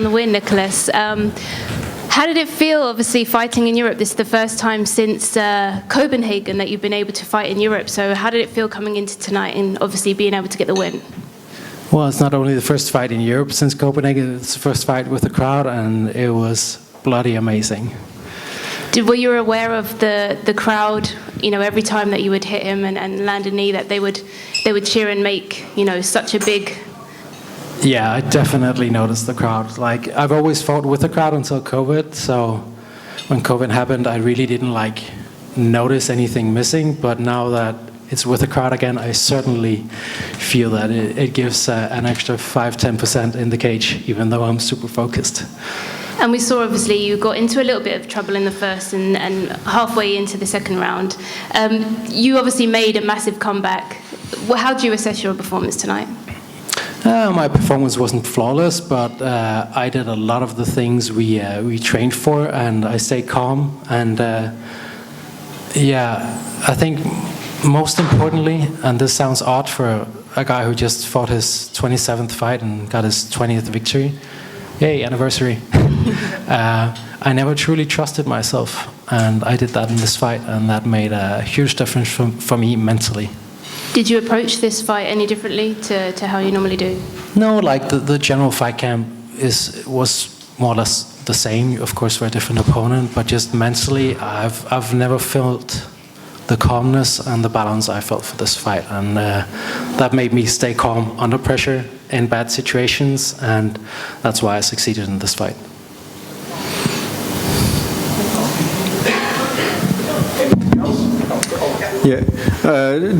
The win, Nicholas. How did it feel, obviously, fighting in Europe? This is the first time since Copenhagen that you've been able to fight in Europe. So how did it feel coming into tonight and obviously being able to get the win? Well, it's not only the first fight in Europe since Copenhagen, it's the first fight with the crowd, and it was bloody amazing. Were you aware of the crowd, every time that you would hit him and land a knee, that they would cheer and make, such a big... Yeah, I definitely noticed the crowd. Like, I've always fought with the crowd until COVID, so when COVID happened, I really didn't notice anything missing, but now that it's with the crowd again, I certainly feel that it gives an extra 5-10% in the cage, even though I'm super focused. And we saw, obviously, you got into a little bit of trouble in the first and halfway into the second round. You obviously made a massive comeback. How do you assess your performance tonight? My performance wasn't flawless, but I did a lot of the things we trained for, and I stayed calm. And I think most importantly, and this sounds odd for a guy who just fought his 27th fight and got his 20th victory, yay, anniversary. I never truly trusted myself, and I did that in this fight, and that made a huge difference for me mentally. Did you approach this fight any differently to how you normally do? No, the general fight camp was more or less the same, of course, for a different opponent, but just mentally, I've never felt the calmness and the balance I felt for this fight, and that made me stay calm under pressure in bad situations, and that's why I succeeded in this fight. Yeah,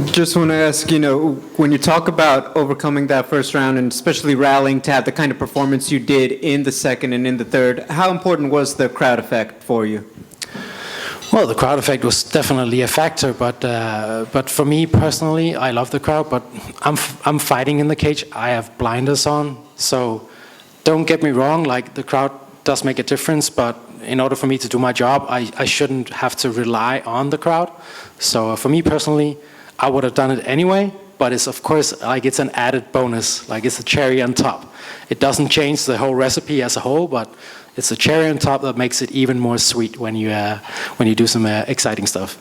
just want to ask, when you talk about overcoming that first round and especially rallying to have the kind of performance you did in the second and in the third, how important was the crowd effect for you? Well, the crowd effect was definitely a factor, but for me personally, I love the crowd, but I'm fighting in the cage. I have blinders on, so don't get me wrong, the crowd does make a difference, but in order for me to do my job, I shouldn't have to rely on the crowd. So for me personally, I would have done it anyway, but it's of course it's an added bonus, it's a cherry on top. It doesn't change the whole recipe as a whole, but it's a cherry on top that makes it even more sweet when you do some exciting stuff.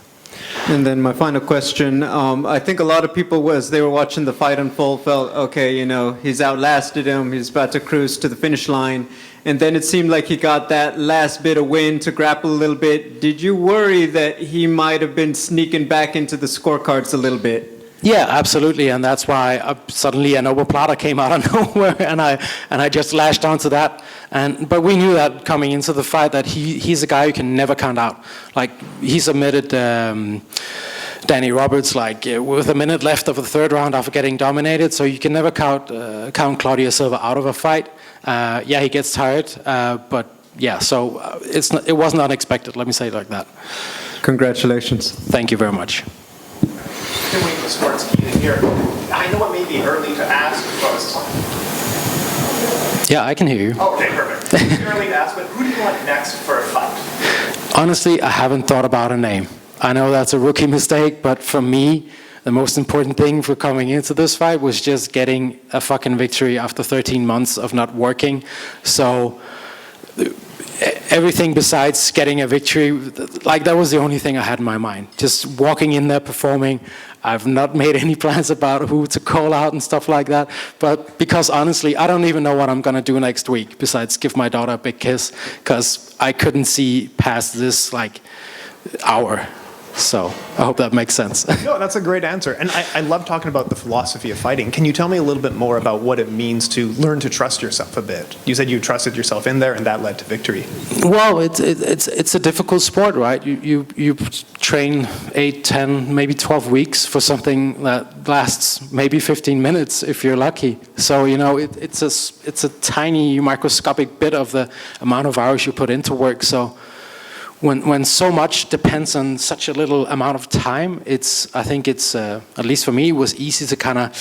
And then my final question, I think a lot of people, as they were watching the fight unfold, felt, okay, he's outlasted him, he's about to cruise to the finish line. And then it seemed like he got that last bit of wind to grapple a little bit. Did you worry that he might have been sneaking back into the scorecards a little bit? Yeah, absolutely, and that's why suddenly an oberplatter came out of nowhere, and I just lashed onto that. But we knew that coming into the fight that he's a guy you can never count out. He submitted Danny Roberts with a minute left of the third round after getting dominated, so you can never count Claudio Silva out of a fight. He gets tired, but yeah, so it wasn't unexpected. Let me say it like that. Congratulations. Thank you very much. Can we start speaking here? I know it may be early to ask, but... Yeah, I can hear you. Okay, perfect. It's early to ask, but who do you want next for a fight? Honestly, I haven't thought about a name. I know that's a rookie mistake, but for me, the most important thing for coming into this fight was just getting a fucking victory after 13 months of not working. So everything besides getting a victory, that was the only thing I had in my mind. Just walking in there, performing. I've not made any plans about who to call out and stuff like that. But because honestly, I don't even know what I'm going to do next week besides give my daughter a big kiss, because I couldn't see past this hour. So I hope that makes sense. No, that's a great answer. And I love talking about the philosophy of fighting. Can you tell me a little bit more about what it means to learn to trust yourself a bit? You said you trusted yourself in there and that led to victory. Well, it's a difficult sport, right? You train 8, 10, maybe 12 weeks for something that lasts maybe 15 minutes if you're lucky. So, it's a tiny microscopic bit of the amount of hours you put into work. So when so much depends on such a little amount of time, I think it's at least for me, it was easy to kind of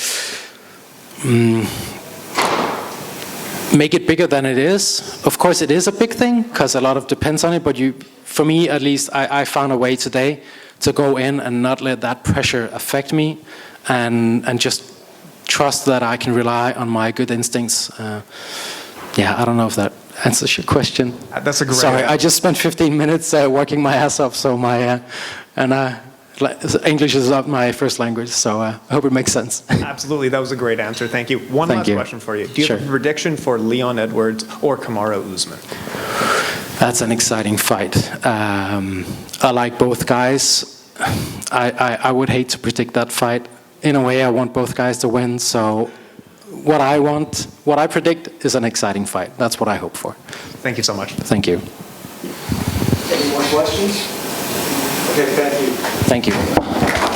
make it bigger than it is. Of course, it is a big thing because a lot of depends on it. But for me, at least, I found a way today to go in and not let that pressure affect me, and just trust that I can rely on my good instincts. I don't know if that answers your question. That's a great Sorry, answer. I just spent 15 minutes working my ass off, so English is not my first language, so I hope it makes sense. Absolutely, that was a great answer. Thank you. One Thank last you. question for you. Do you Sure. have a prediction for Leon Edwards or Kamaru Usman? That's an exciting fight. I like both guys. I would hate to predict that fight. In a way, I want both guys to win, so what I predict is an exciting fight. That's what I hope for. Thank you so much. Thank you. Any more questions? Okay, thank you. Thank you.